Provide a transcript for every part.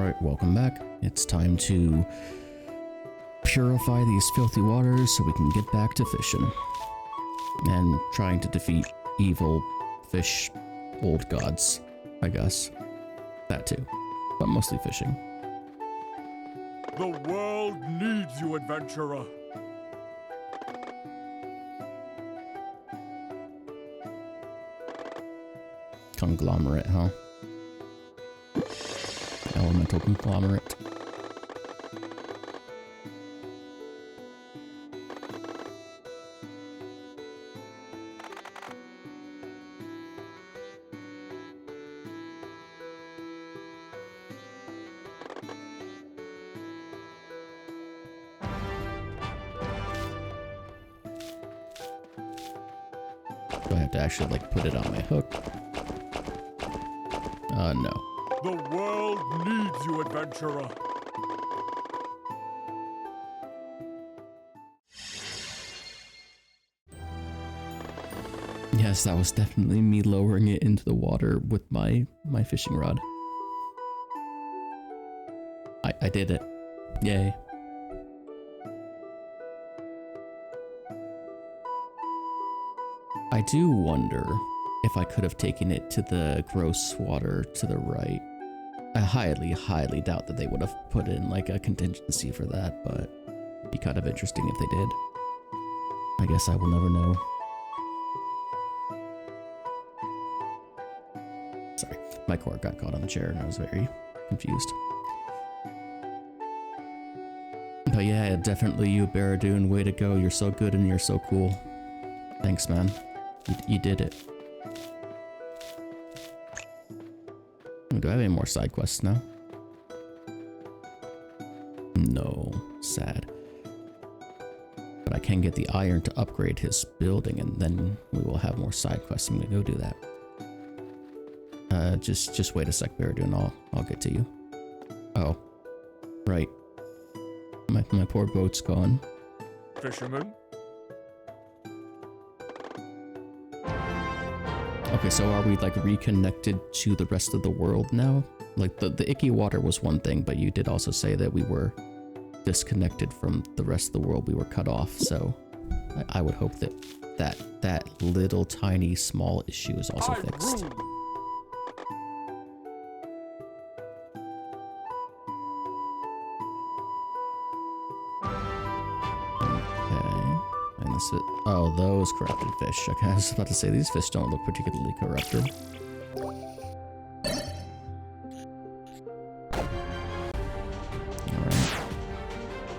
Alright, welcome back. It's time to purify these filthy waters so we can get back to fishing. And trying to defeat evil fish old gods, I guess. That too. But mostly fishing. The world needs you, adventurer. Conglomerate, huh? Elemental conglomerate. Do I have to actually like put it on my hook? No. The world needs you, adventurer. Yes, that was definitely me lowering it into the water with my fishing rod. I did it. Yay. I do wonder if I could have taken it to the gross water to the right. I highly doubt that they would have put in like a contingency for that, but it'd be kind of interesting if they did. I guess I will never know. Sorry, my cord got caught on the chair and I was very confused. But yeah, definitely you, Barradoon, way to go. You're so good and you're so cool. Thanks, man. You did it. Do I have any more side quests now? No. Sad. But I can get the iron to upgrade his building, and then we will have more side quests. I'm gonna go do that. Just wait a sec, Barradoon. I'll get to you. Oh. Right. My poor boat's gone. Fisherman? Okay, so are we like reconnected to the rest of the world now? Like the icky water was one thing, but you did also say that we were disconnected from the rest of the world. We were cut off, so I would hope that little tiny small issue is also fixed. Oh, those corrupted fish. Okay, I was about to say, these fish don't look particularly corrupted. Alright.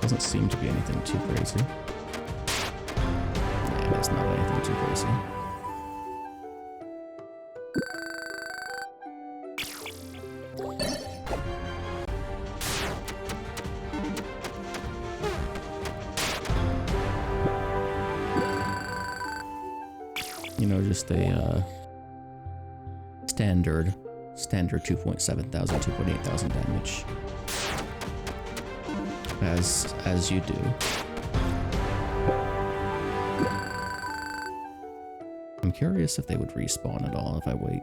Doesn't seem to be anything too crazy. Yeah, it's not anything too crazy. You know, just a standard 2.7 thousand, 2.8 thousand damage, as you do. I'm curious if they would respawn at all if I wait.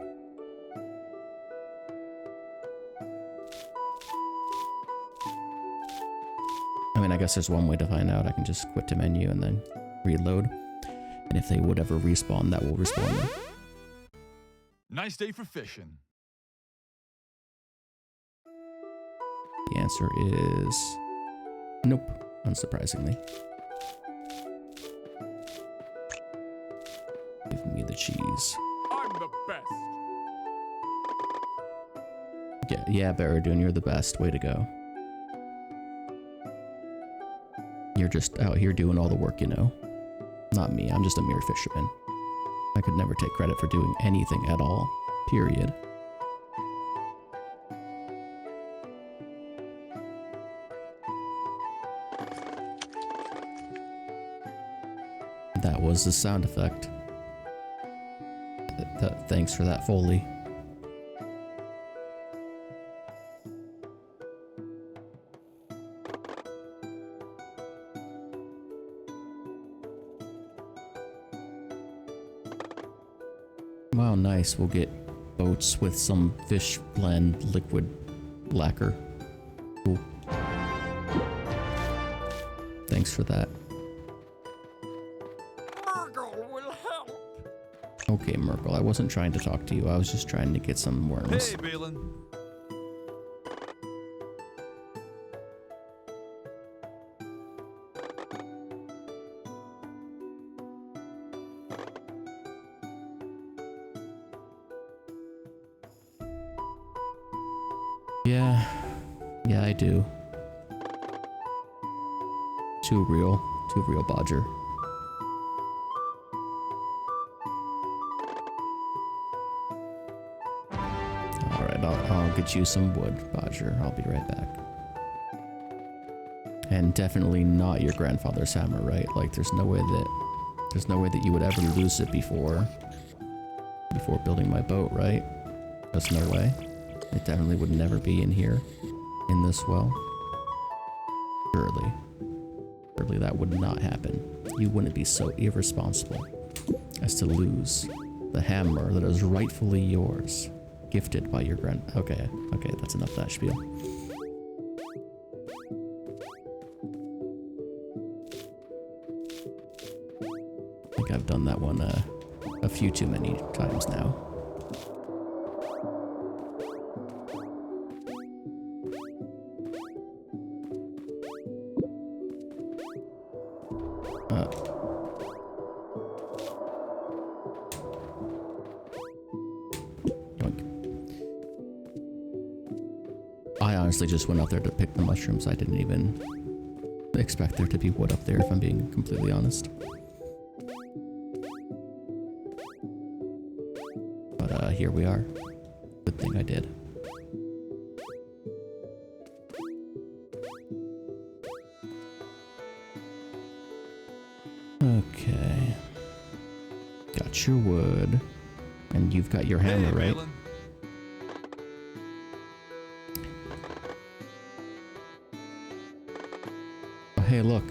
I mean, I guess there's one way to find out. I can just quit the menu and then reload. And if they would ever respawn, that will respawn them. Nice day for fishing. The answer is nope, unsurprisingly. Give me the cheese. I'm the best. Yeah, Barradoon, you're the best. Way to go. You're just out here doing all the work, you know. Not me, I'm just a mere fisherman. I could never take credit for doing anything at all. Period. That was the sound effect. Thanks for that, Foley. Wow, nice. We'll get boats with some fish blend liquid lacquer. thanks for that. Murgle will help. Okay, Merkel, I wasn't trying to talk to you. I was just trying to get some worms. Hey, Balin. Yeah, I do. Too real, Bodger. Alright, I'll get you some wood, Bodger. I'll be right back. And definitely not your grandfather's hammer, right? Like, there's no way that you would ever lose it before building my boat, right? There's no way. It definitely would never be in here, in this well. Surely that would not happen. You wouldn't be so irresponsible as to lose the hammer that is rightfully yours, gifted by your Okay, that's enough of that spiel. I think I've done that one a few too many times now. I honestly just went up there to pick the mushrooms. I didn't even expect there to be wood up there, if I'm being completely honest. But here we are. Good thing I did. Okay. Got your wood. And you've got your hammer, right? Balin. Oh, hey, look.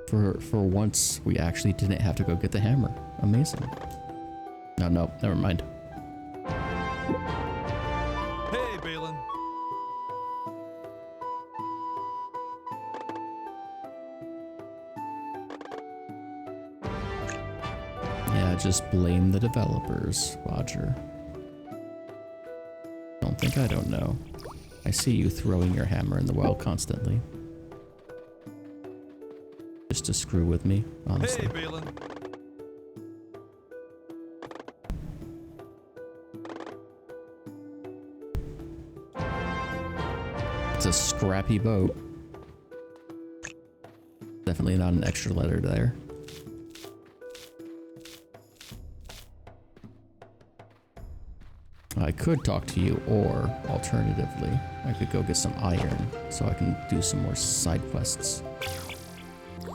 For once, we actually didn't have to go get the hammer. Amazing. No, never mind. Hey, Balin. Yeah, just blame the developers, Roger. Don't think I don't know. I see you throwing your hammer in the well constantly. Just to screw with me, honestly. Hey, Balin. It's a scrappy boat. Definitely not an extra letter there. I could talk to you, or alternatively, I could go get some iron so I can do some more side quests.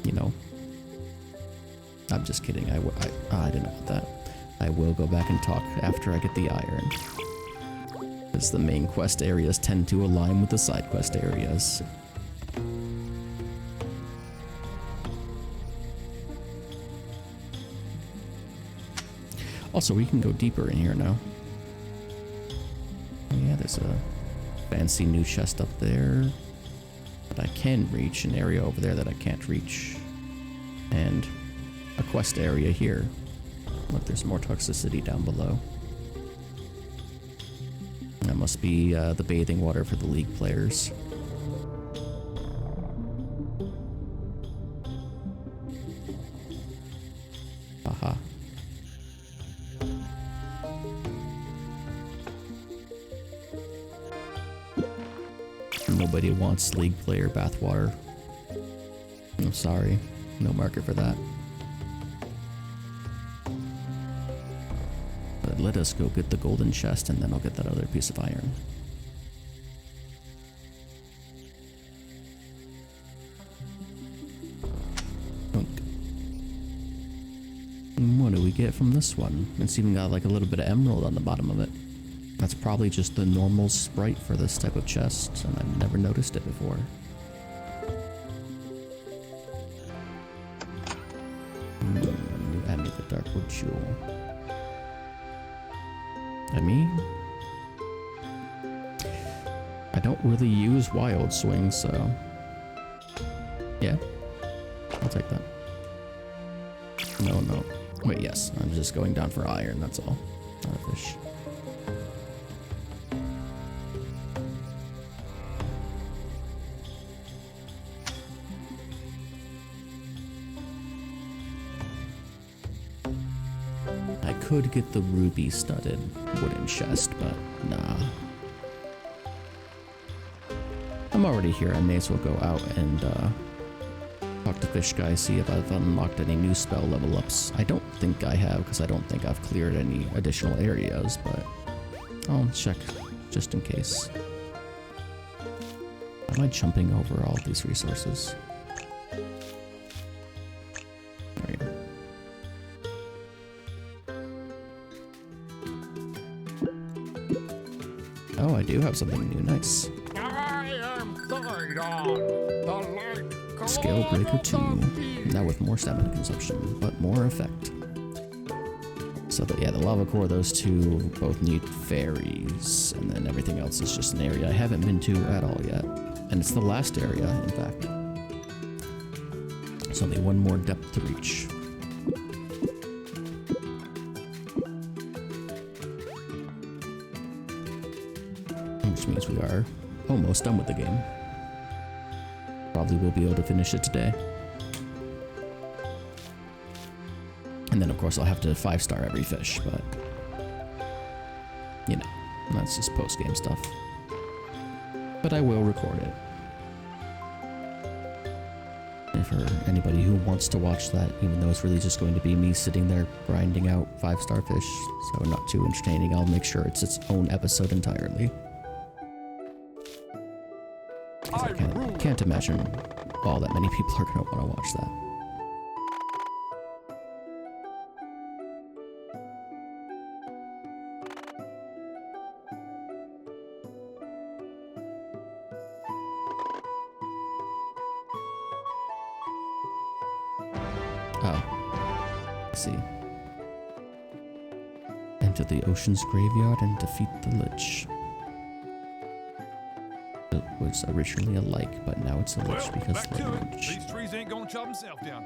You know. I'm just kidding. I didn't know about that. I will go back and talk after I get the iron. Because the main quest areas tend to align with the side quest areas. Also, we can go deeper in here now. Yeah, there's a fancy new chest up there that I can reach, an area over there that I can't reach, and a quest area here. Look, there's more toxicity down below. That must be the bathing water for the League players. Aha. Nobody wants League player bathwater. I'm sorry, no market for that. But let us go get the golden chest and then I'll get that other piece of iron. And what do we get from this one? It's even got like a little bit of emerald on the bottom of it. That's probably just the normal sprite for this type of chest, and I've never noticed it before. Add me the darkwood jewel. I mean, I don't really use wild swing, so Yeah, I'll take that. No, no. Wait, yes. I'm just going down for iron, that's all. Not a fish. I could get the ruby studded wooden chest, but nah. I'm already here. I may as well go out and talk to Fish Guy, see if I've unlocked any new spell level ups. I don't think I have, because I don't think I've cleared any additional areas, but I'll check just in case. Am I jumping over all these resources? There we go. Oh, I do have something new. Nice. Scale Breaker 2. Now with more stamina consumption, but more effect. So yeah, the lava core, those two both need fairies, and then everything else is just an area I haven't been to at all yet. And it's the last area, in fact. There's only one more depth to reach. Which means we are almost done with the game. Probably will be able to finish it today. And then of course I'll have to 5-star every fish, but you know, that's just post-game stuff. But I will record it. And for anybody who wants to watch that, even though it's really just going to be me sitting there grinding out 5-star fish, so not too entertaining, I'll make sure it's its own episode entirely. I can't imagine all that many people are going to want to watch that. Oh. Let's see. Enter the ocean's graveyard and defeat the Lich. It was originally a lake, but now it's a lich because back to it. language. These trees ain't gonna chop themselves down.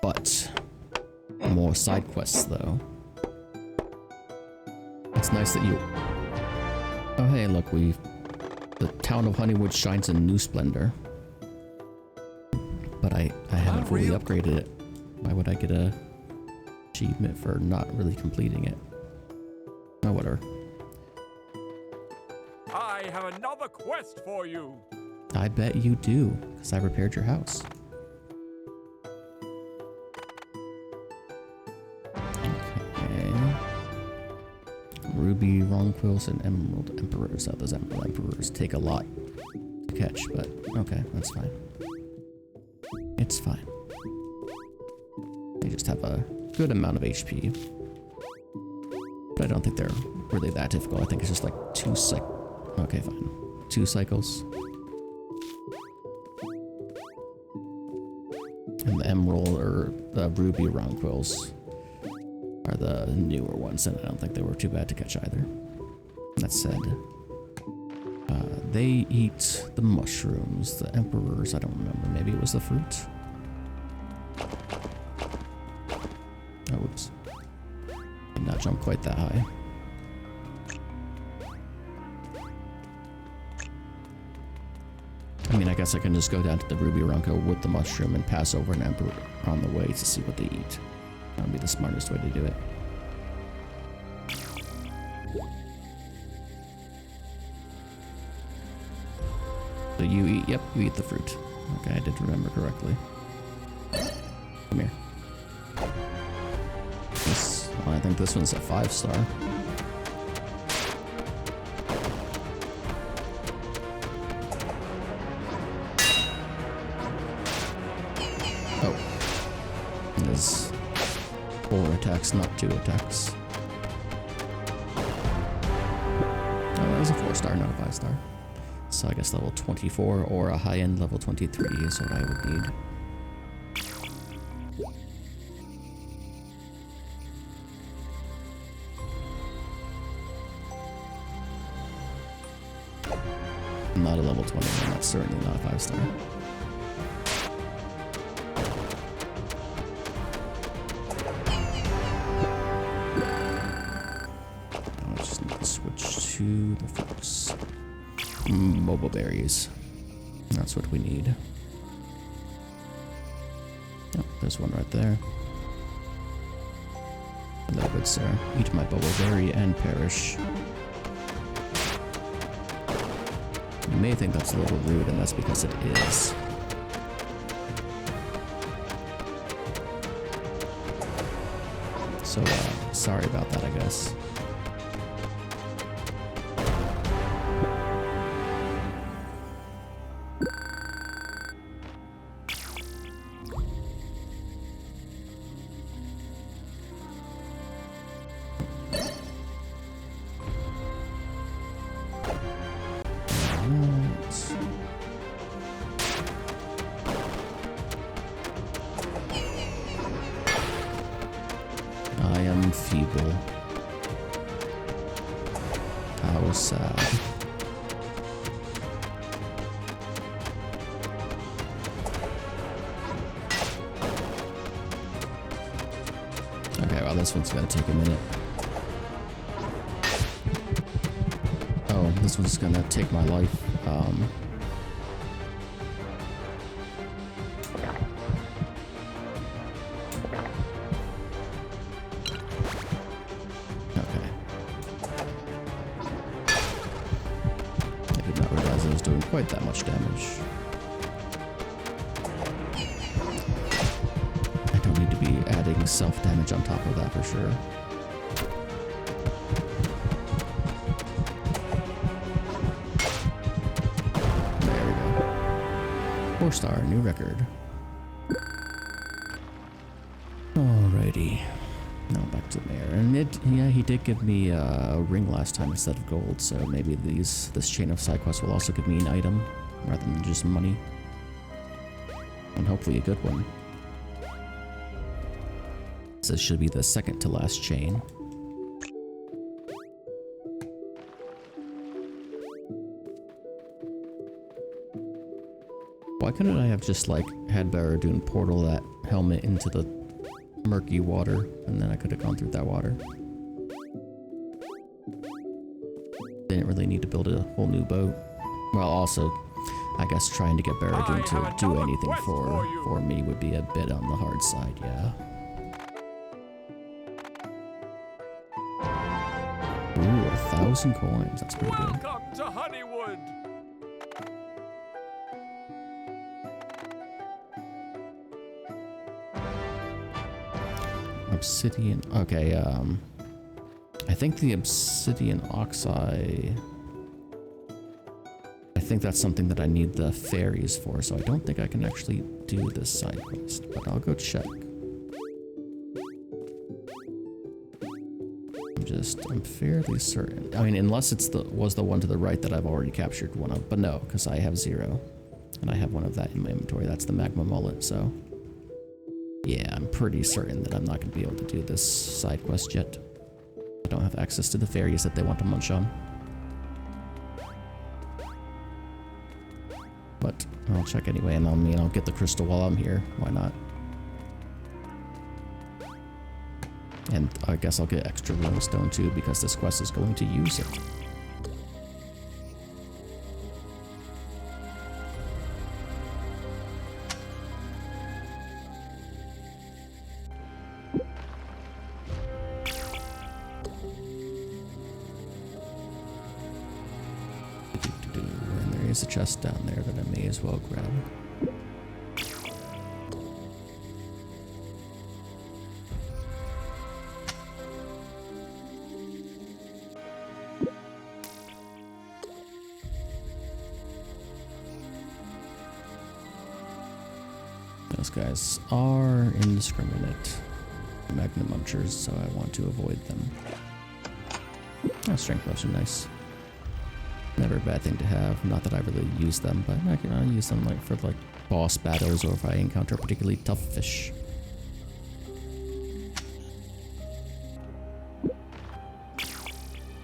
But more side quests, though. It's nice that you. Oh hey, look, the town of Honeywood shines in new splendor. But I haven't fully upgraded it. Why would I get a achievement for not really completing it? Oh, whatever. I have another quest for you. I bet you do, because I repaired your house. Okay. Ruby Ronquils and Emerald Emperors. Oh, those Emerald Emperors take a lot to catch, but okay, that's fine. It's fine. They just have a good amount of HP. But I don't think they're really that difficult. I think it's just like 2 cycles. Okay, fine. 2 cycles. And the Emerald or the Ruby Ronquils are the newer ones, and I don't think they were too bad to catch either. That said, they eat the mushrooms. The Emperors, I don't remember. Maybe it was the fruit. Oh, whoops. Did not jump quite that high. I mean, I guess I can just go down to the Ruby Ronco with the mushroom and pass over an Emperor on the way to see what they eat. That would be the smartest way to do it. So you eat, yep, you eat the fruit. Okay, I did remember correctly. Come here. This, I think this one's a 5-star. Oh. It is 4 attacks, not 2 attacks. Oh, that was a 4-star, not a 5-star. So I guess level 24 or a high-end level 23 is what I would need. Not a level 21, that's certainly not a 5-star. I just need to switch to the fruits. Mobile berries. That's what we need. Oh, there's one right there. Hello, good sir. Eat my bubble berry and perish. You may think that's a little rude, and that's because it is. So, sorry about that, I guess. I am feeble. How sad. Okay, well, this one's gonna take a minute. Oh, this one's gonna take my life. Okay. I did not realize I was doing quite that much damage. I don't need to be adding self-damage on top of that for sure. There we go. 4-star, new record. Alrighty. Now back to the mayor. And yeah, he did give me a ring last time instead of gold, so maybe this chain of side quests will also give me an item rather than just money. And hopefully a good one. This should be the second to last chain. Why couldn't I have just like had Barradoon portal that helmet into the murky water, and then I could have gone through that water? Didn't really need to build a whole new boat. Well, also, I guess trying to get Barradoon to do anything for me would be a bit on the hard side, yeah. Ooh, 1,000 coins. That's pretty good. Welcome to Honeywood. Obsidian. Okay, I think the obsidian oxide. I think that's something that I need the fairies for, so I don't think I can actually do this side quest, but I'll go check. I'm fairly certain. I mean, unless was the one to the right that I've already captured one of, but no, because I have 0. And I have one of that in my inventory. That's the magma mullet, so. Yeah, I'm pretty certain that I'm not going to be able to do this side quest yet. I don't have access to the fairies that they want to munch on. But I'll check anyway, and I'll get the crystal while I'm here. Why not? And I guess I'll get extra runestone too, because this quest is going to use it. And there is a chest down there that I may as well grab. Those guys are indiscriminate magnum munchers, so I want to avoid them. Oh, strength potion, nice. Never a bad thing to have. Not that I really use them, but I can use them for boss battles or if I encounter particularly tough fish.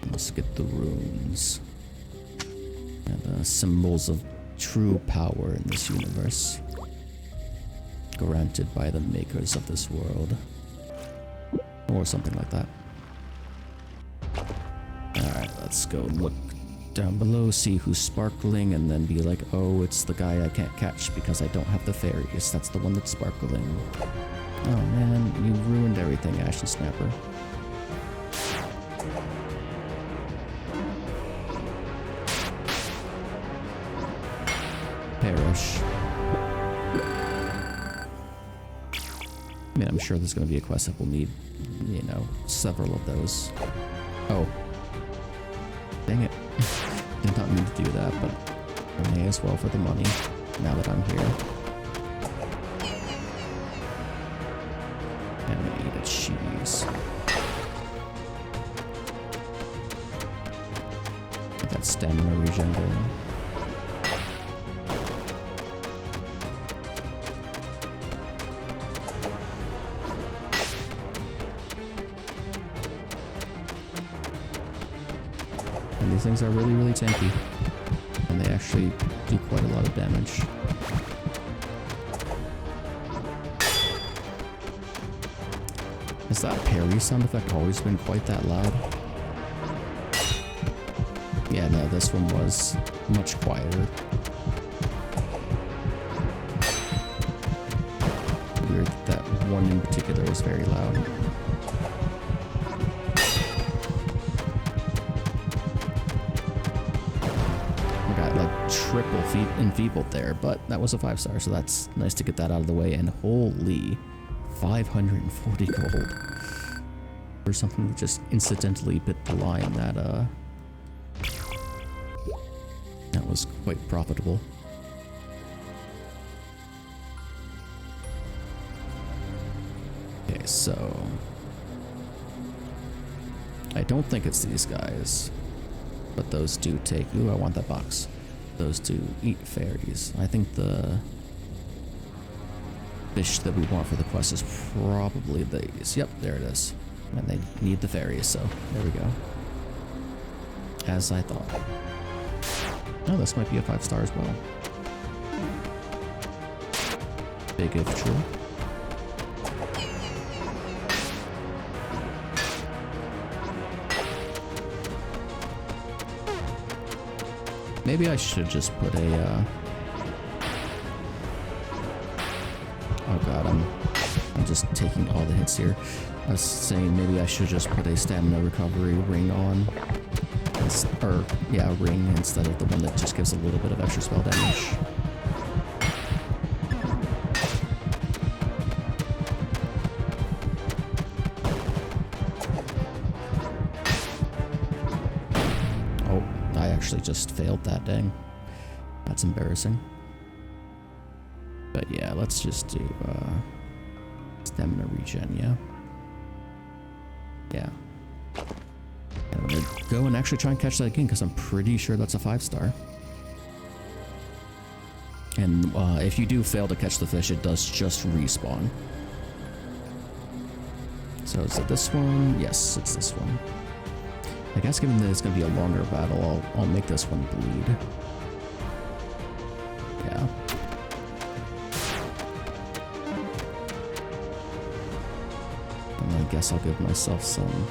Let's get the runes. And symbols of true power in this universe. Granted by the makers of this world. Or something like that. Alright, let's go look down below, see who's sparkling, and then be like, oh, it's the guy I can't catch because I don't have the fairies. That's the one that's sparkling. Oh man, you ruined everything, Ashen Snapper. Perish. I mean, I'm sure there's going to be a quest that will need, you know, several of those. Oh. Dang it. Did not mean to do that, but I may as well for the money, now that I'm here. And I'm gonna eat a cheese. Get that stamina regen going. And these things are really, really tanky. And they actually do quite a lot of damage. Has that parry sound effect always been quite that loud? Yeah, no, this one was much quieter. Weird that one in particular was very loud. Triple enfeebled there, but that was a 5-star, so that's nice to get that out of the way. And holy, 540 gold for something that just incidentally bit the line. That was quite profitable. Okay, so I don't think it's these guys, but those do take. Ooh, I want that box. Those two eat fairies. I think the fish that we want for the quest is probably these. Yep, there it is. And they need the fairies, so there we go. As I thought. Oh, this might be a 5-star as well. Big if true. Maybe I should just put a, oh god, I'm just taking all the hits here. I was saying maybe I should just put a stamina recovery ring on. Or, yeah, a ring instead of the one that just gives a little bit of extra spell damage. Just failed that, dang. That's embarrassing. But yeah, let's just do stamina regen, yeah? Yeah. And I'm gonna go and actually try and catch that again, because I'm pretty sure that's a 5-star. And if you do fail to catch the fish, it does just respawn. So is it this one? Yes, it's this one. I guess given that it's going to be a longer battle, I'll make this one bleed. Yeah. And I guess I'll give myself some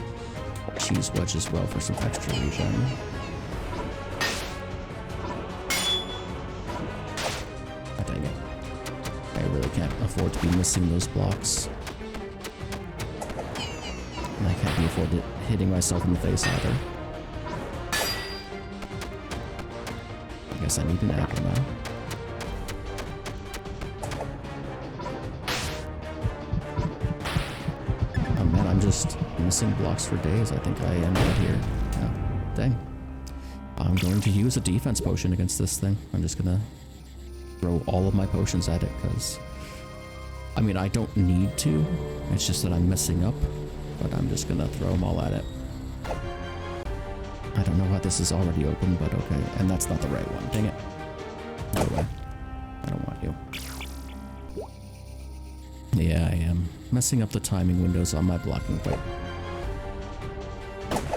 cheese wedge as well for some extra regen. Oh, dang it. I really can't afford to be missing those blocks. And I can't be afforded hitting myself in the face either. I guess I need an apple now. Oh man, I'm just missing blocks for days. I think I am right here. Oh, dang. I'm going to use a defense potion against this thing. I'm just gonna throw all of my potions at it, because I mean, I don't need to. It's just that I'm messing up. But I'm just gonna throw them all at it. I don't know why this is already open, but okay. And that's not the right one. Dang it. No way. I don't want you. Yeah, I am. Messing up the timing windows on my blocking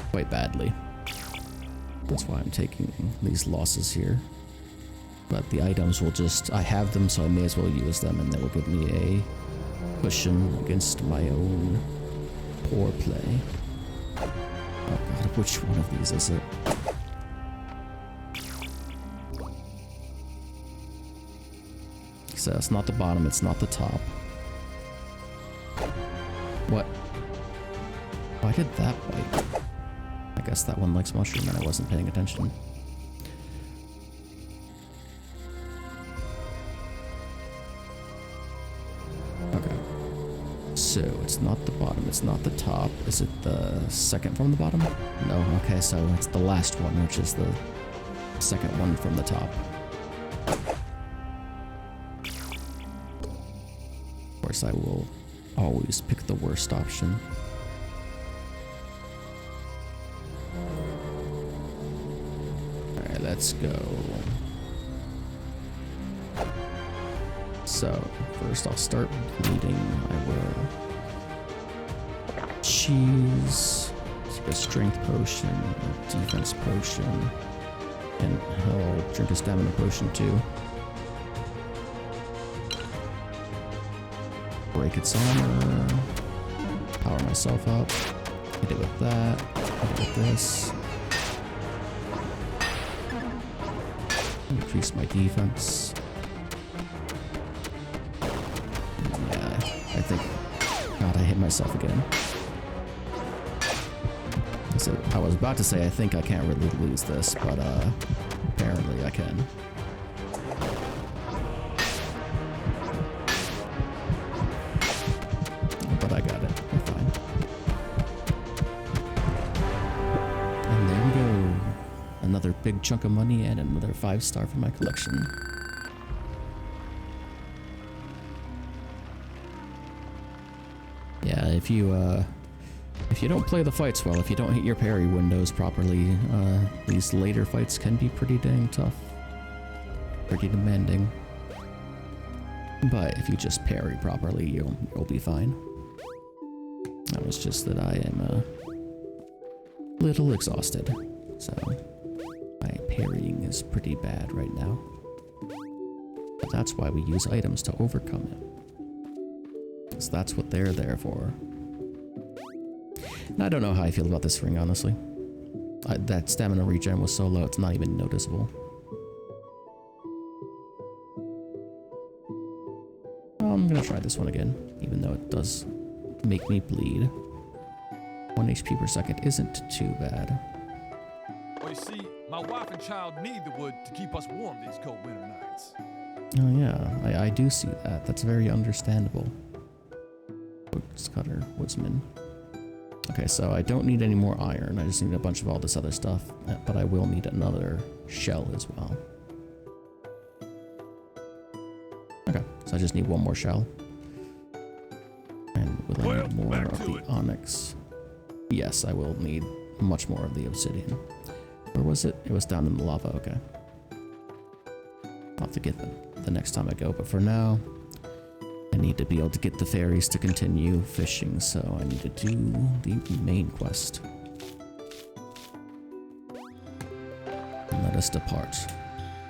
quite badly. That's why I'm taking these losses here. But the items will just, I have them, so I may as well use them, and they will give me a cushion against my own poor play. Oh god, which one of these is it? So it's not the bottom, it's not the top. What? Why did that bite? I guess that one likes mushroom and I wasn't paying attention. Okay. So it's not the bottom, it's not the top. Is it the second from the bottom? No, okay, so it's the last one, which is the second one from the top. Of course, I will always pick the worst option. Alright, let's go. So, first I'll start bleeding. I will cheese, a strength potion, a defense potion, and I'll drink a stamina potion too. Break its armor, power myself up, hit it with that, hit it with this, increase my defense. Yeah, I think, god, I hit myself again. So I was about to say I think I can't really lose this, but apparently I can. But I got it. We're fine. And there we go. Another big chunk of money and another 5-star for my collection. Yeah, if you don't play the fights well, if you don't hit your parry windows properly, these later fights can be pretty dang tough. Pretty demanding. But if you just parry properly, you'll be fine. That was just that I am a little exhausted, so my parrying is pretty bad right now. But that's why we use items to overcome it. Because that's what they're there for. And I don't know how I feel about this ring, honestly. That stamina regen was so low, it's not even noticeable. I'm gonna try this one again, even though it does make me bleed. 1 HP per second isn't too bad. Well, you see, my wife and child need the wood to keep us warm these cold winter nights. Oh yeah, I do see that. That's very understandable. Woodcutter, woodsman. Okay, so I don't need any more iron. I just need a bunch of all this other stuff, but I will need another shell as well. Okay, so I just need one more shell. And will I need more of the onyx? Yes, I will need much more of the obsidian. Where was it? It was down in the lava, okay. I'll have to get them the next time I go, but for now, I need to be able to get the fairies to continue fishing, so I need to do the main quest. And let us depart.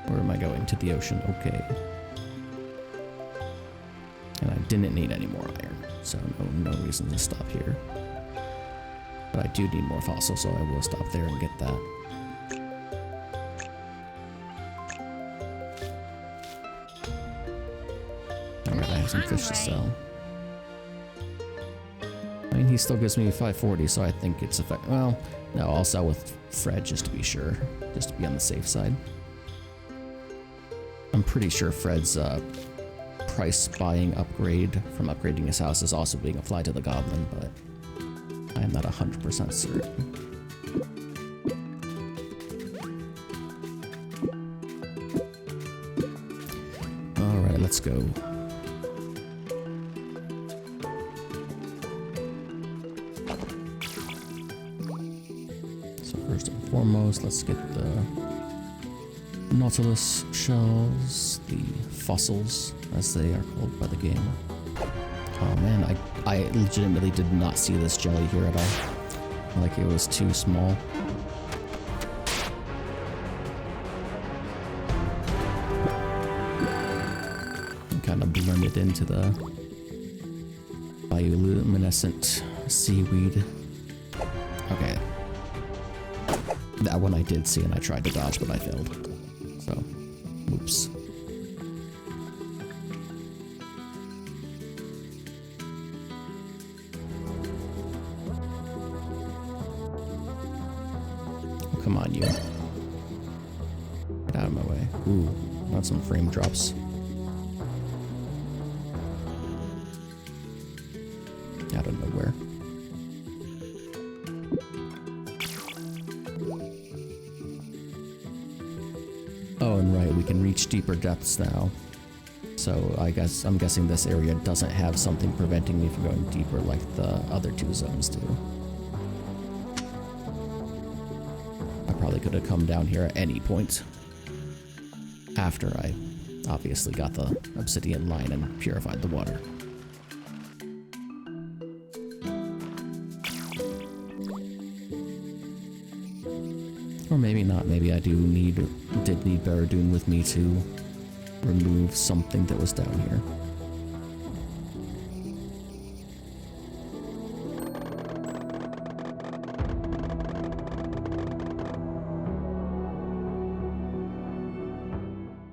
Where am I going? To the ocean, okay. And I didn't need any more iron, so no reason to stop here. But I do need more fossils, so I will stop there and get that. Alright, I have some fish to sell. I mean, he still gives me 540, so I think it's effective. Well, no, I'll sell with Fred just to be sure, just to be on the safe side. I'm pretty sure Fred's price buying upgrade from upgrading his house is also being applied to the goblin, but I am not 100% certain. Alright, let's go. So first and foremost, let's get the Nautilus shells, the fossils, as they are called by the game. Oh man, I legitimately did not see this jelly here at all. Like it was too small. kind of blended into the bioluminescent seaweed. Okay. That one I did see and I tried to dodge, but I failed. So, oops. Oh, come on, you. Get out of my way. Ooh, want some frame drops. Out of nowhere. Oh, and right, we can reach deeper depths now. So I'm guessing this area doesn't have something preventing me from going deeper like the other two zones do. I probably could have come down here at any point. After I obviously got the obsidian line and purified the water. Or maybe not. Maybe I did need Barradoon with me to remove something that was down here.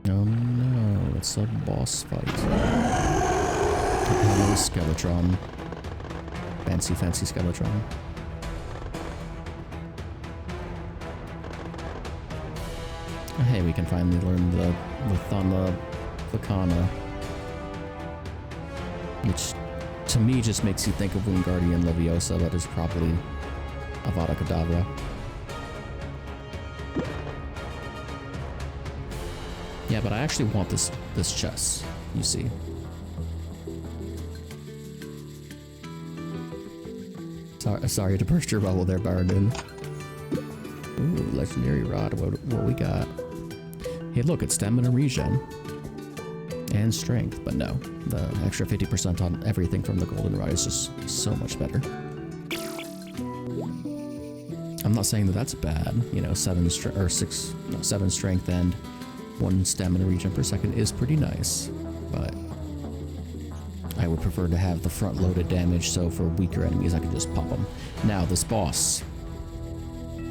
Oh no, it's a boss fight. Hello, Skeletron. Fancy Skeletron. Hey, we can finally learn the Lithana Vakana, which to me just makes you think of Wingardium Leviosa, but is probably Avada Kedavra. Yeah, but I actually want this chest, you see. Sorry to burst your bubble there, Barradoon. Ooh, legendary rod. What we got? Hey, look, it's stamina regen and strength, but no, the extra 50% on everything from the golden rod is just so much better. I'm not saying that that's bad. You know, 7 strength and 1 stamina regen per second is pretty nice, but I would prefer to have the front-loaded damage, so for weaker enemies I can just pop them. Now, this boss.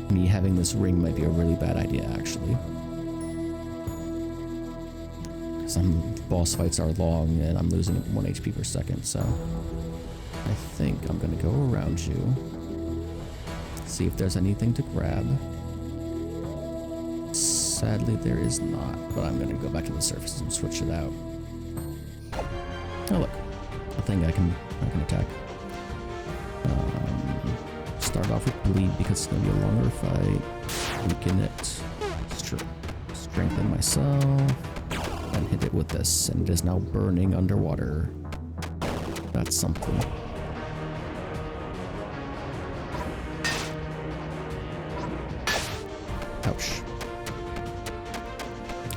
Me having this ring might be a really bad idea, actually. Some boss fights are long, and I'm losing 1 HP per second, so I think I'm gonna go around you, see if there's anything to grab. Sadly, there is not, but I'm gonna go back to the surface and switch it out. Oh look, a thing I can attack. Start off with bleed because it's gonna be a longer fight. Weaken it. Strengthen myself. And hit it with this, and it is now burning underwater. That's something. Ouch.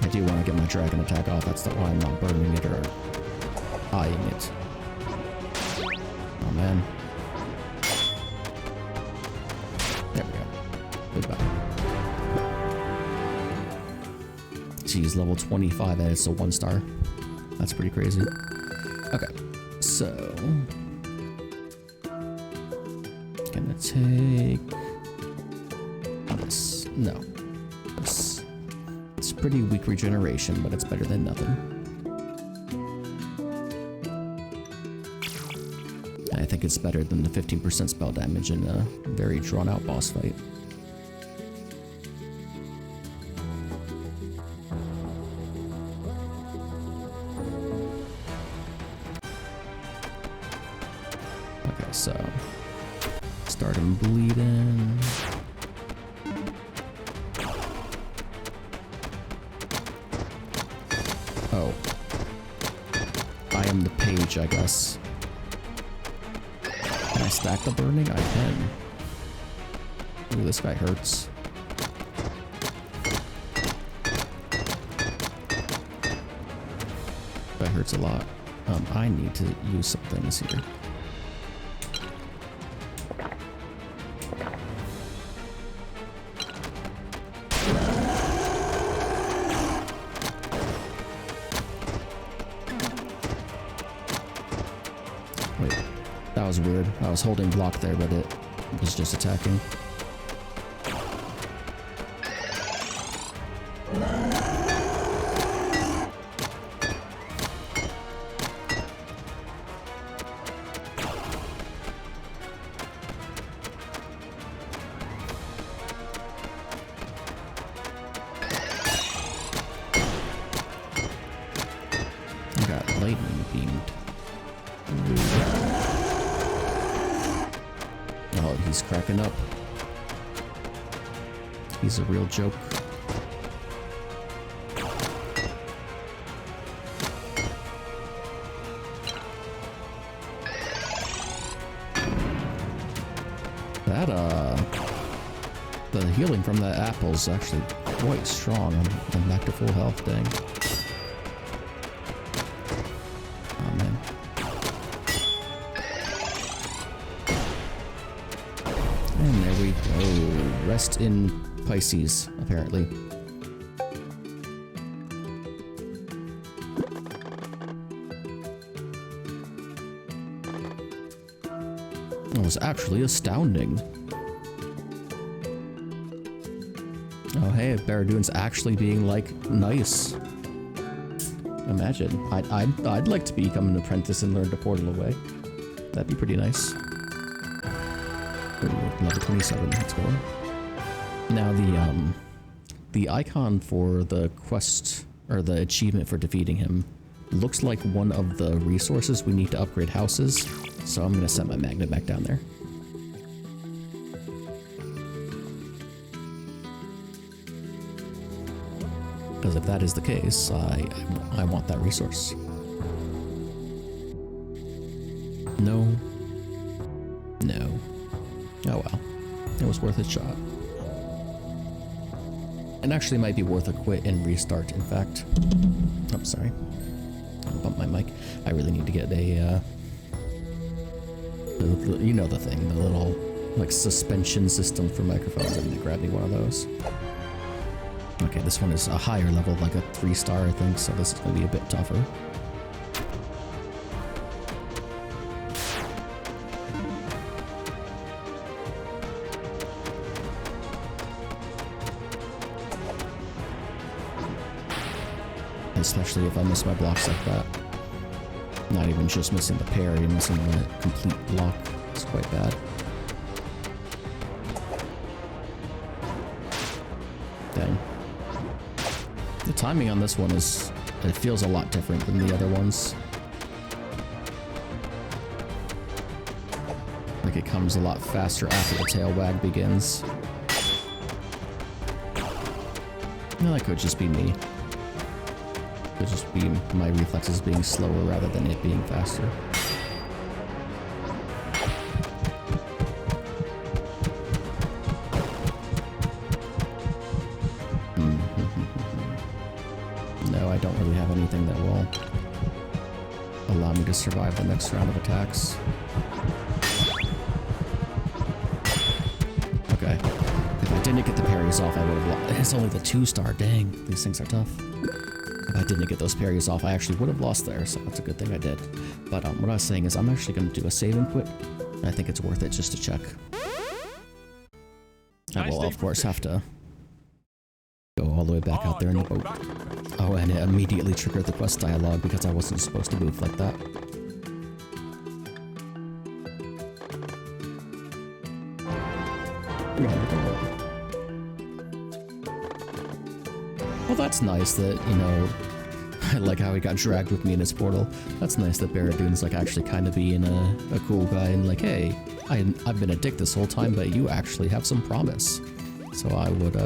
I do want to get my dragon attack off, that's why I'm not burning it or eyeing it. Oh man. There we go. Goodbye. Geez, level 25 and it's a 1-star. That's pretty crazy. Okay, so gonna take this. No, this. It's pretty weak regeneration, but it's better than nothing. I think it's better than the 15% spell damage in a very drawn-out boss fight. So, start him bleeding. Oh. I am the page, I guess. Can I stack the burning? I can. Ooh, this guy hurts. That hurts a lot. I need to use some things here. was weird. I was holding block there, but it was just attacking. Lightning beamed. Oh, he's cracking up. He's a real joke. That, the healing from that apple is actually quite strong. I'm back to full health, dang. And there we go. Rest in Pisces, apparently. It was actually astounding. Oh hey, Baradoon's actually being, like, nice. Imagine. I'd like to become an apprentice and learn to portal away. That'd be pretty nice. Ooh, level 27, let's go. Now the icon for the quest, or the achievement for defeating him, looks like one of the resources we need to upgrade houses, so I'm gonna set my magnet back down there. Because if that is the case, I want that resource. No. No. Oh well. It was worth a shot. It actually might be worth a quit and restart, in fact. I'm sorry. I bumped my mic. I really need to get a, you know the thing, the little, like, suspension system for microphones. I need to grab me one of those. Okay, this one is a higher level, like a 3-star, I think, so this is going to be a bit tougher. Especially if I miss my blocks like that. Not even just missing the parry, missing the complete block. It's quite bad. Dang. The timing on this one is, it feels a lot different than the other ones. Like it comes a lot faster after the tail wag begins. No, that could just be me. Could just be my reflexes being slower rather than it being faster. No, I don't really have anything that will allow me to survive the next round of attacks. Okay. If I didn't get the parries off, I would have lost. It's only the 2-star, dang. These things are tough. If I didn't get those parries off, I actually would have lost there, so that's a good thing I did. But what I was saying is I'm actually going to do a save and quit. And I think it's worth it just to check. I will, of course, have to go all the way back out there in the boat. Oh, and it immediately triggered the quest dialogue because I wasn't supposed to move like that. Well, that's nice that, you know, I like how he got dragged with me in his portal. That's nice that Baradoon's like actually kind of being a cool guy and like, hey, I've been a dick this whole time, but you actually have some promise. So I would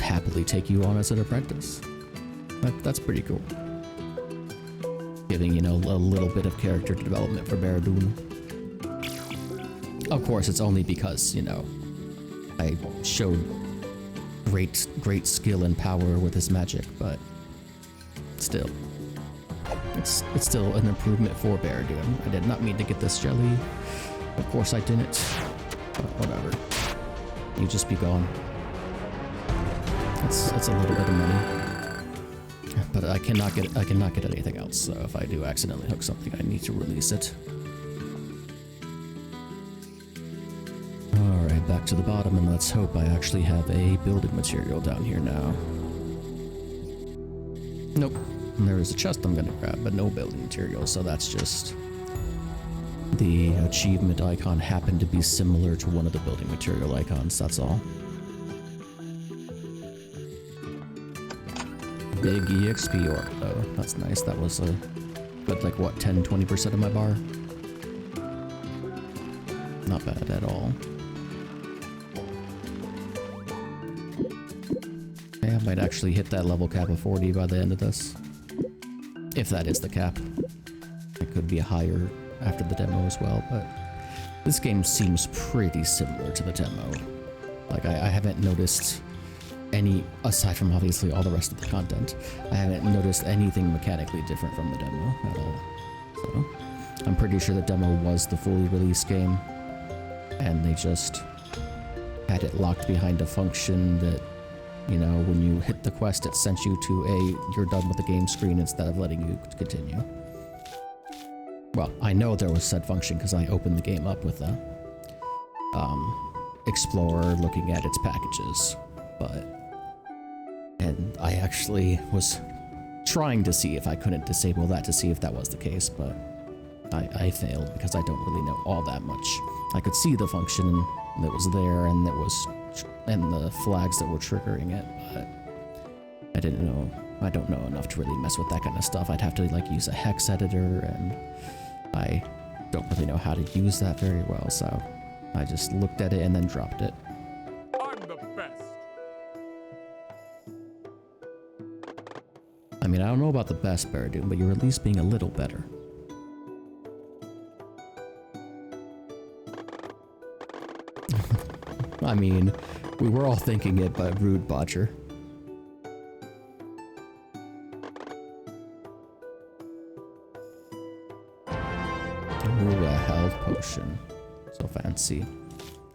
happily take you on as an apprentice. That's pretty cool. Giving, you know, a little bit of character development for Baradoon. Of course, it's only because, you know, I showed great skill and power with his magic, but still, it's still an improvement for Baradoon. I did not mean to get this jelly. Of course I didn't. But whatever. You just be gone. It's a little bit of money, but I cannot get anything else. So if I do accidentally hook something, I need to release it. head back to the bottom and let's hope I actually have a building material down here now. Nope. There is a chest I'm gonna grab, but no building material, so that's just... the achievement icon happened to be similar to one of the building material icons, that's all. Big EXP orc, though. That's nice. That was a good, like, what, 10-20% of my bar? Not bad at all. Yeah, I might actually hit that level cap of 40 by the end of this. If that is the cap. It could be higher after the demo as well, but this game seems pretty similar to the demo. Like, I haven't noticed any, aside from obviously all the rest of the content, I haven't noticed anything mechanically different from the demo at all. So, I'm pretty sure the demo was the fully released game, and they just had it locked behind a function that, you know, when you hit the quest, it sent you to a you're done with the game screen instead of letting you continue. Well, I know there was said function because I opened the game up with a Explorer looking at its packages, and I actually was trying to see if I couldn't disable that to see if that was the case, but I failed because I don't really know all that much. I could see the function that was there and the flags that were triggering it, but I don't know enough to really mess with that kind of stuff. I'd have to like use a hex editor, and I don't really know how to use that very well, so I just looked at it and then dropped it. I'm the best. I mean, I don't know about the best, Baradoon, but you're at least being a little better. I mean, we were all thinking it, but rude botcher. Ooh, a health potion. So fancy.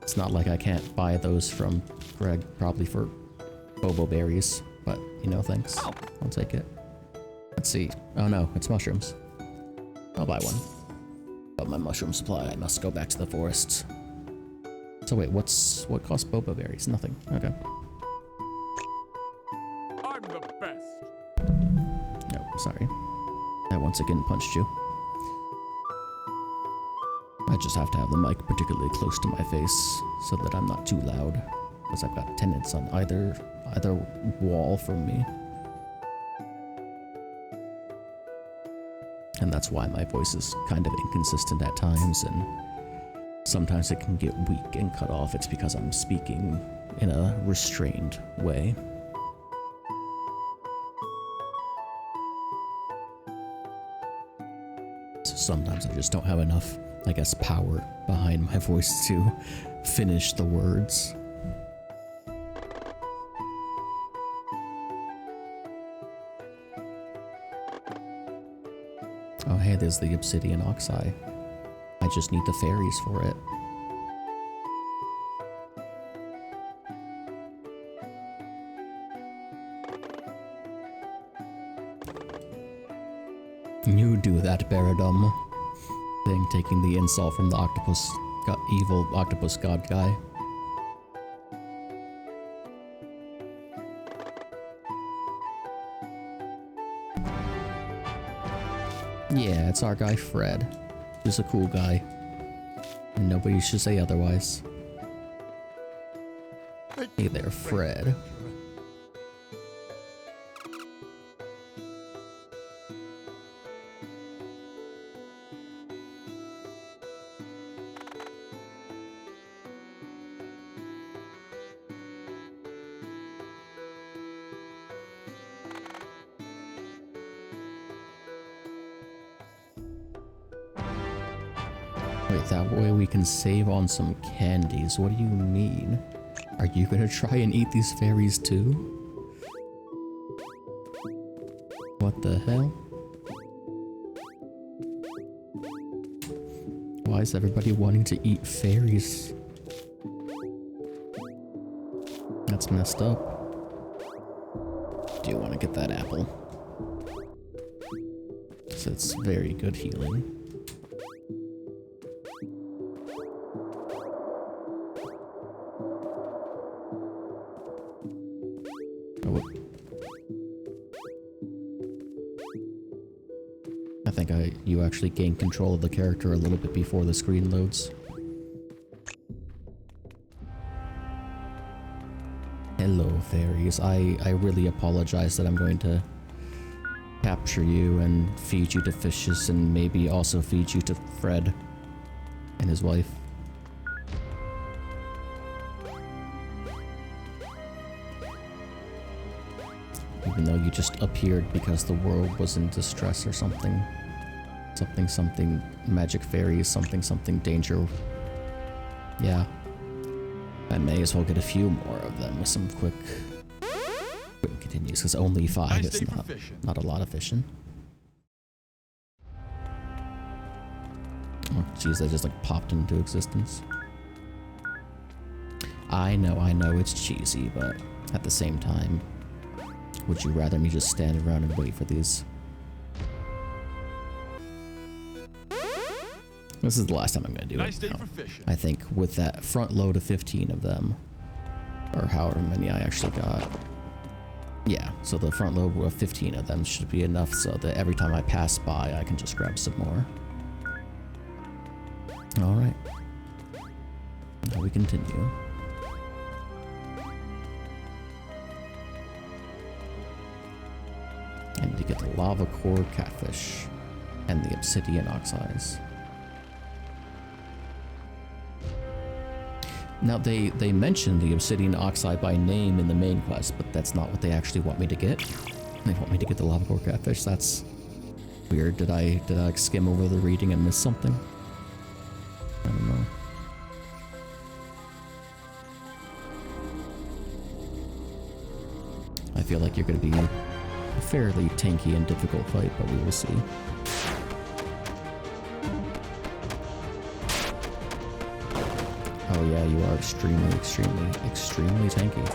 It's not like I can't buy those from Greg, probably for bobo berries, but, you know, thanks. I'll take it. Let's see. Oh no, it's mushrooms. I'll buy one. But my mushroom supply, I must go back to the forests. So wait, what costs boba berries? Nothing. Okay. I'm the best. No, sorry. I once again punched you. I just have to have the mic particularly close to my face so that I'm not too loud, because I've got tenants on either wall from me. And that's why my voice is kind of inconsistent at times, and sometimes it can get weak and cut off. It's because I'm speaking in a restrained way. So sometimes I just don't have enough, I guess, power behind my voice to finish the words. Oh hey, there's the obsidian oxeye. I just need the fairies for it. You do that, Baradum. Thing, taking the insult from the evil octopus god guy. Yeah, it's our guy Fred. He's a cool guy. And nobody should say otherwise. Hey there, Fred. Wait, that way we can save on some candies. What do you mean? Are you gonna try and eat these fairies too? What the hell? Why is everybody wanting to eat fairies? That's messed up. Do you want to get that apple? Because it's very good healing. out. I think you actually gain control of the character a little bit before the screen loads. Hello, fairies. I really apologize that I'm going to capture you and feed you to fishes and maybe also feed you to Fred and his wife. Even though you just appeared because the world was in distress or something. Something magic fairies, something danger. Yeah. I may as well get a few more of them with some quick continues, because only 5 Nice is day for not a lot of fishing. Oh jeez, they just like popped into existence. I know it's cheesy, but at the same time, would you rather me just stand around and wait for these? This is the last time I'm gonna do Nice it. day No. for fishing. I think with that front load of 15 of them, or however many I actually got. Yeah, so the front load of 15 of them should be enough so that every time I pass by, I can just grab some more. Alright. Now we continue. I need to get the lava core catfish and the obsidian oxides. Now, they mentioned the obsidian oxide by name in the main quest, but that's not what they actually want me to get. They want me to get the lava core catfish. That's weird. Did I skim over the reading and miss something? I don't know. I feel like you're going to be a fairly tanky and difficult fight, but we will see. Oh yeah, you are extremely tanky.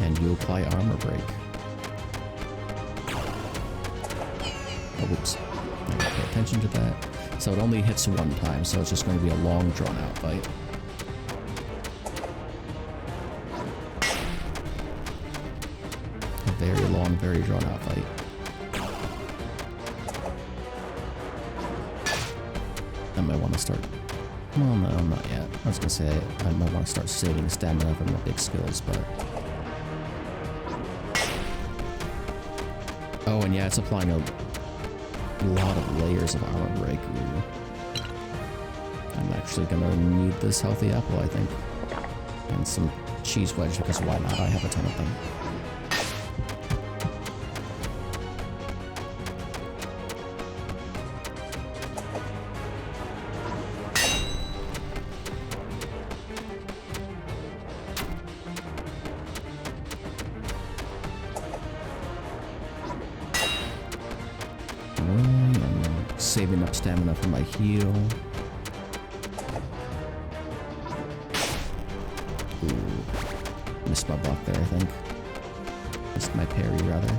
And you apply armor break. Oh, whoops. I gotta pay attention to that. So it only hits one time, so it's just going to be a long, drawn-out fight. A very long, very drawn-out fight. I might want to start... Well, no, not yet. I was gonna say I might want to start saving stamina for my big skills, but... Oh, and yeah, it's applying a lot of layers of armor break. Ooh. I'm actually gonna need this healthy apple, I think. And some cheese wedge, because why not? I have a ton of them. I'm saving up stamina for my heal. Ooh. Missed my block there, I think. Missed my parry, rather.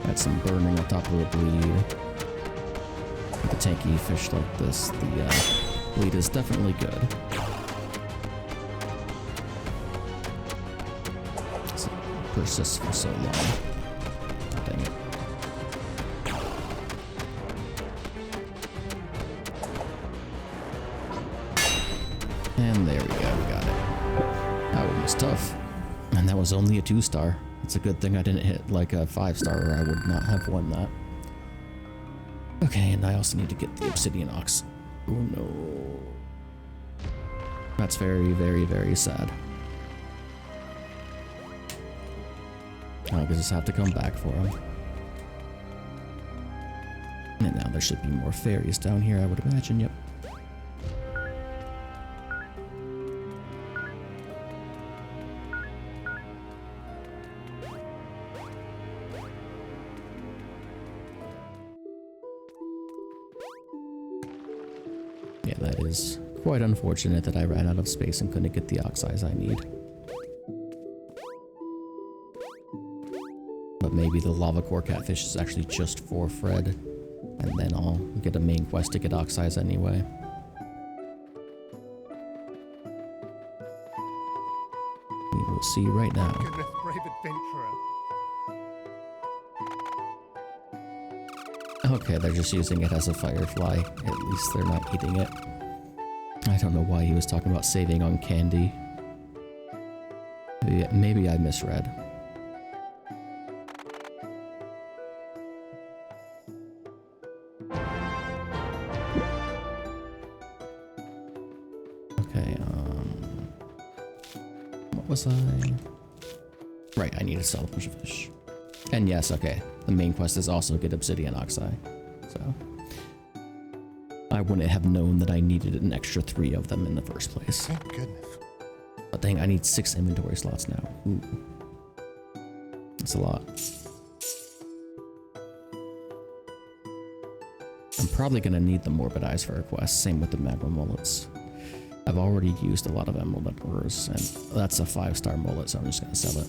Got some burning on top of the bleed. With a tanky fish like this, the bleed is definitely good. Persists for so long. Dang it. And there we go, we got it. That one was tough. And that was only a 2-star. It's a good thing I didn't hit like a 5-star or I would not have won that. Okay, and I also need to get the obsidian ox. Oh no. That's very, very, very sad. I just have to come back for him. And now there should be more fairies down here, I would imagine, yep. Yeah, that is quite unfortunate that I ran out of space and couldn't get the oxides I need. But maybe the lava core catfish is actually just for Fred, and then I'll get a main quest to get oxides anyway. will see you right now. Goodness, brave adventurer. Okay, they're just using it as a firefly. At least they're not eating it. I don't know why he was talking about saving on candy. Maybe I misread. Okay, what was I? Right, I need to sell a bunch of fish. And yes, okay, the main quest is also get obsidian oxide, so I wouldn't have known that I needed an extra 3 of them in the first place. Thank goodness. But dang, I need 6 inventory slots now. Ooh. That's a lot. I'm probably gonna need the morbid eyes for a quest, same with the magma mullets. I've already used a lot of emerald ores, and that's a 5-star mullet, so I'm just gonna sell it.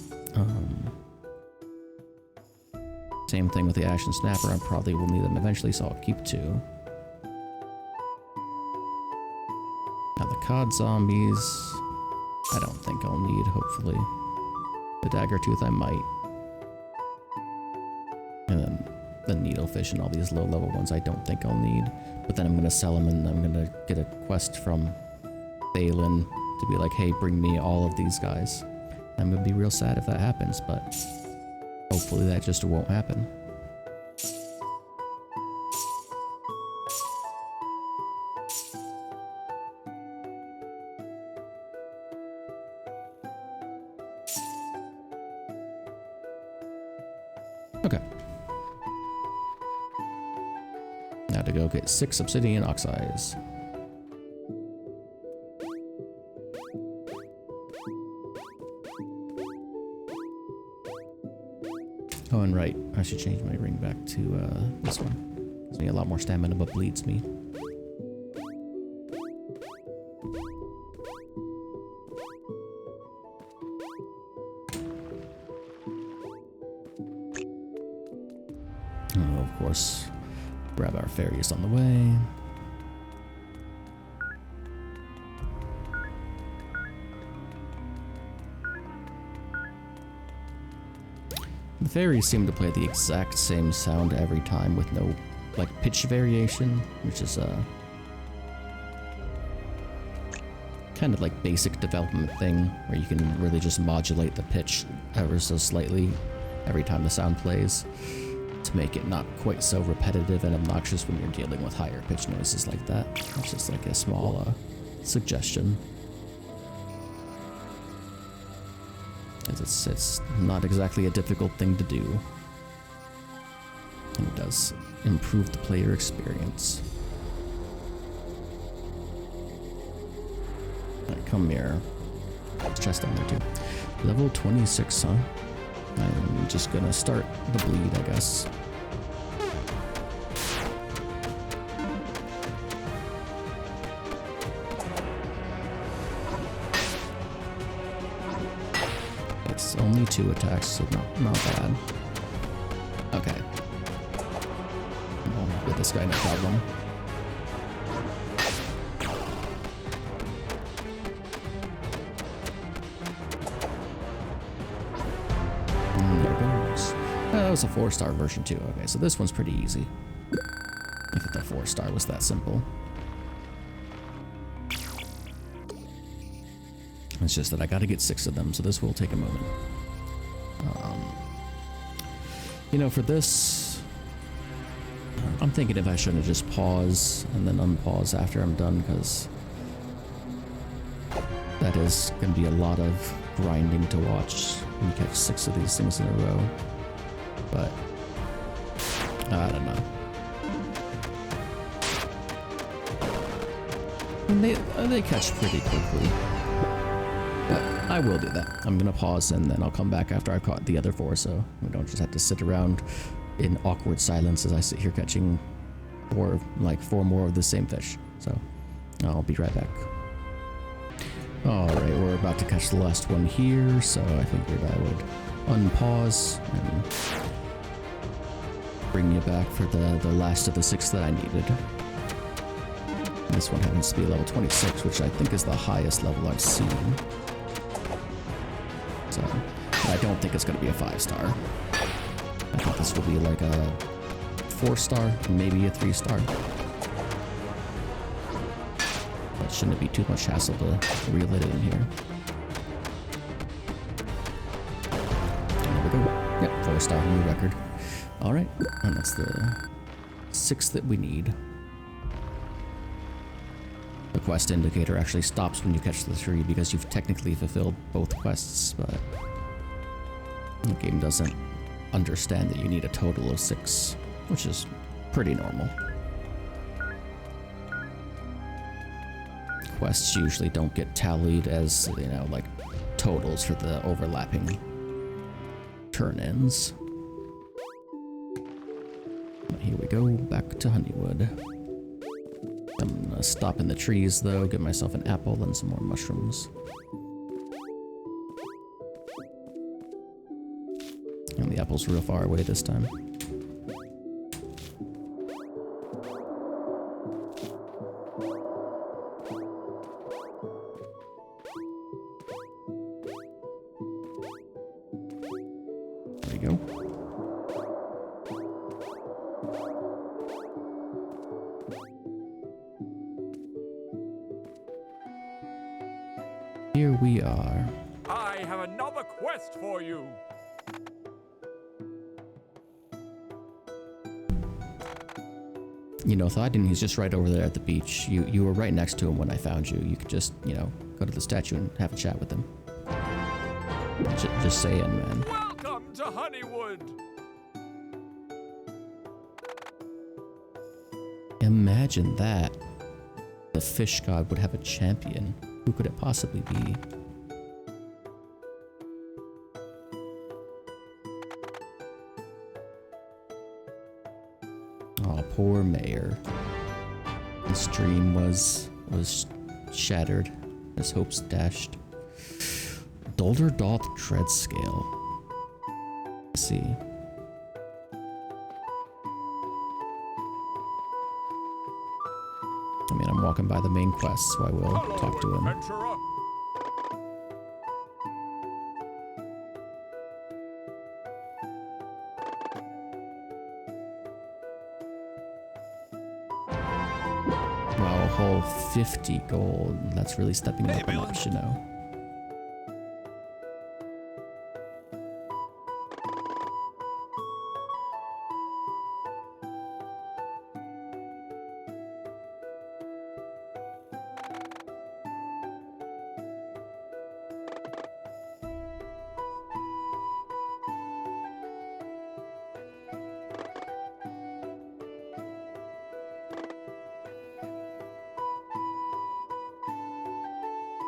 Same thing with the ashen snapper, I probably will need them eventually, so I'll keep 2. Now the cod zombies, I don't think I'll need, hopefully. The dagger tooth I might. And then the needlefish and all these low level ones I don't think I'll need. But then I'm gonna sell them and I'm gonna get a quest from Balin to be like, hey, bring me all of these guys. I'm gonna be real sad if that happens, but hopefully that just won't happen. Okay. Now to go get 6 obsidian oxides. Oh, and right, I should change my ring back to this one. Gives me a lot more stamina, but bleeds me. Oh, of course, grab our fairies on the way. The fairies seem to play the exact same sound every time with no, like, pitch variation, which is kind of like basic development thing where you can really just modulate the pitch ever so slightly every time the sound plays to make it not quite so repetitive and obnoxious when you're dealing with higher pitch noises like that. It's just like a small suggestion. It's not exactly a difficult thing to do. And it does improve the player experience. Alright, come here. There's a chest down there too. Level 26, huh? I'm just gonna start the bleed, I guess. It's only 2 attacks, so not bad. Okay. I'll get this guy, no problem. And there goes. That was a 4-star version too. Okay, so this one's pretty easy. If the 4-star was that simple. It's just that I gotta get 6 of them, so this will take a moment. You know, for this, I'm thinking if I shouldn't just pause and then unpause after I'm done, because that is gonna be a lot of grinding to watch when you catch 6 of these things in a row. But I don't know. And they catch pretty quickly. But I will do that. I'm gonna pause and then I'll come back after I've caught the other 4, so we don't just have to sit around in awkward silence as I sit here catching 4 more of the same fish. So I'll be right back. Alright, we're about to catch the last one here, so I figured I would unpause and bring you back for the last of the 6 that I needed. This one happens to be level 26, which I think is the highest level I've seen. don't think it's going to be a 5-star. I think this will be like a 4-star, maybe a 3-star. That shouldn't be too much hassle to reel it in here. There we go. Yep, 4-star, new record. Alright, and that's the 6 that we need. The quest indicator actually stops when you catch the tree because you've technically fulfilled both quests, but the game doesn't understand that you need a total of 6, which is pretty normal. Quests usually don't get tallied as, you know, like totals for the overlapping turn-ins. Here we go, back to Honeywood. I'm gonna stop in the trees though, get myself an apple and some more mushrooms. And the apple's real far away this time. There we go. Here we are. I have another quest for you. You know, Thydon, he's just right over there at the beach. You were right next to him when I found you. You could just, you know, go to the statue and have a chat with him. Just saying, man. Welcome to Honeywood. Imagine that. The fish god would have a champion. Who could it possibly be? Oh, poor Mayor. His dream was shattered. His hopes dashed. Dolder Doth Tread Scale. Let's see. I mean, I'm walking by the main quest, so I will talk to him. Adventurer. Wow, a whole 50 gold. That's really stepping up a notch, you know.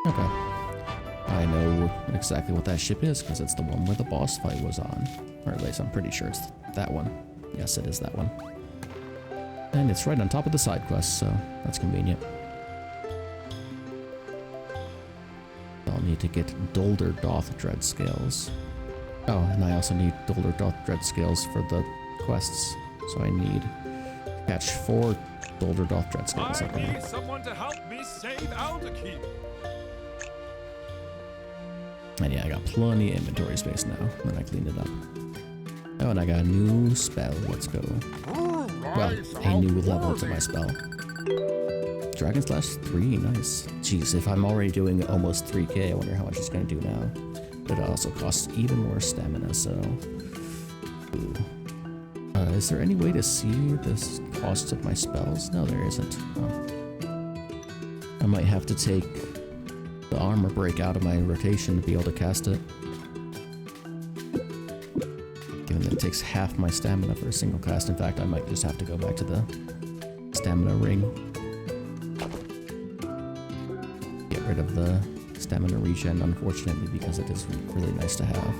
Okay. I know exactly what that ship is because it's the one where the boss fight was on. Or at least I'm pretty sure it's that one. Yes, it is that one. And it's right on top of the side quest, so that's convenient. I'll need to get Dolder Doth Dread Scales. Oh, and I also need Dolder Doth Dread Scales for the quests. So I need to catch 4 Dolder Doth Dread Scales. I need someone to help me save Alderkeep. And yeah, I got plenty of inventory space now when I cleaned it up. Oh, and I got a new spell. Let's go. Well, a new level to my spell. Dragon Slash 3, nice. Jeez, if I'm already doing almost 3k, I wonder how much it's going to do now. But it also costs even more stamina, so... Ooh. Is there any way to see the cost of my spells? No, there isn't. Oh. I might have to take the armor break out of my rotation to be able to cast it. Given that it takes half my stamina for a single cast. In fact, I might just have to go back to the stamina ring. Get rid of the stamina regen, unfortunately, because it is really nice to have.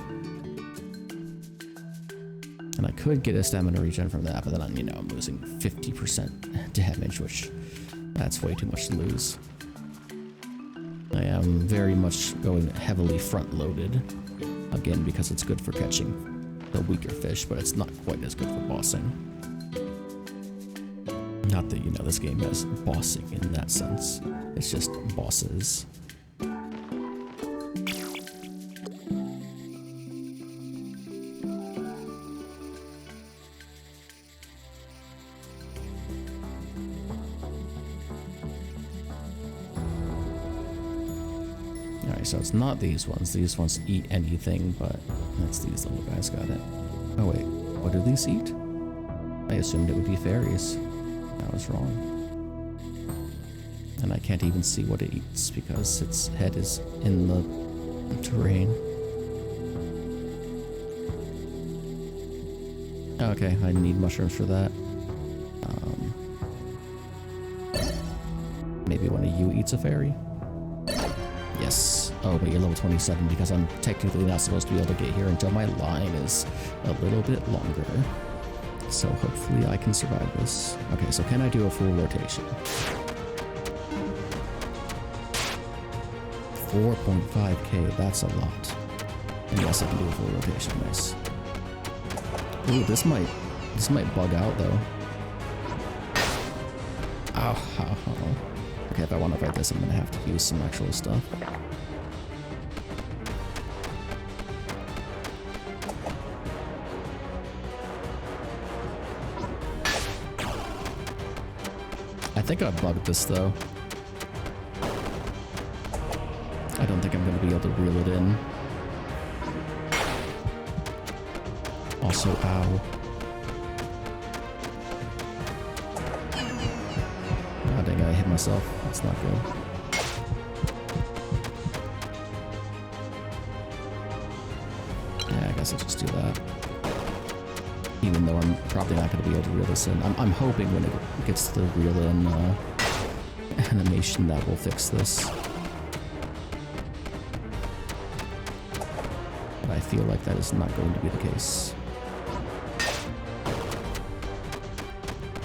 And I could get a stamina regen from that, but then, you know, I'm losing 50% damage, which that's way too much to lose. I am very much going heavily front-loaded, again, because it's good for catching the weaker fish, but it's not quite as good for bossing. Not that, you know, this game has bossing in that sense. It's just bosses. Okay, so it's not these ones. These ones eat anything, but that's these little guys. Got it. Oh wait, what do these eat? I assumed it would be fairies. I was wrong. And I can't even see what it eats because its head is in the terrain. Okay, I need mushrooms for that. Maybe one of you eats a fairy? Yes. Oh, but you're level 27 because I'm technically not supposed to be able to get here until my line is a little bit longer. So hopefully I can survive this. Okay, so can I do a full rotation? 4.5k, that's a lot. And yes, I can do a full rotation, nice. Ooh, this might bug out though. Ow. Okay, if I want to fight this, I'm gonna have to use some actual stuff. I think I bugged this though. I don't think I'm gonna be able to reel it in. Also, ow. Oh dang, I hit myself. That's not good. Yeah, I guess I'll just do that. Even though I'm probably not going to be able to reel this in. I'm hoping when it gets to the reel in animation that will fix this. But I feel like that is not going to be the case.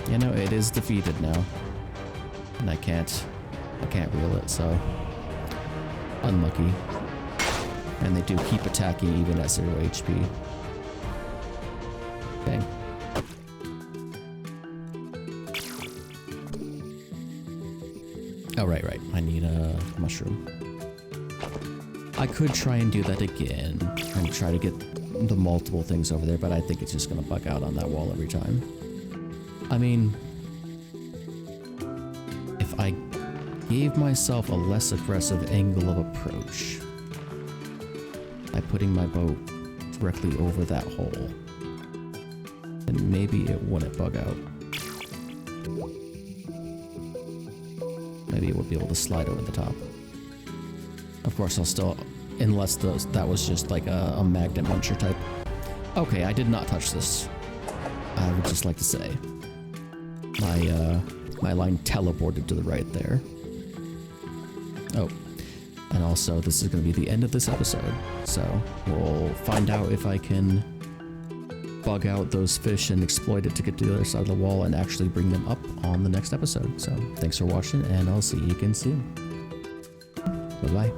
You know, it is defeated now. And I can't reel it, so unlucky. And they do keep attacking even at 0 HP. Dang. Oh, right. I need a mushroom. I could try and do that again and try to get the multiple things over there, but I think it's just gonna bug out on that wall every time. I mean, if I gave myself a less aggressive angle of approach by putting my boat directly over that hole, then maybe it wouldn't bug out. Maybe it would be able to slide over the top. Of course, I'll still, unless that was just like a magnet muncher type. Okay, I did not touch this. I would just like to say. My line teleported to the right there. Oh, and also this is going to be the end of this episode. So we'll find out if I can bug out those fish and exploit it to get to the other side of the wall and actually bring them up on the next episode. So thanks for watching, and I'll see you again soon. Bye-bye.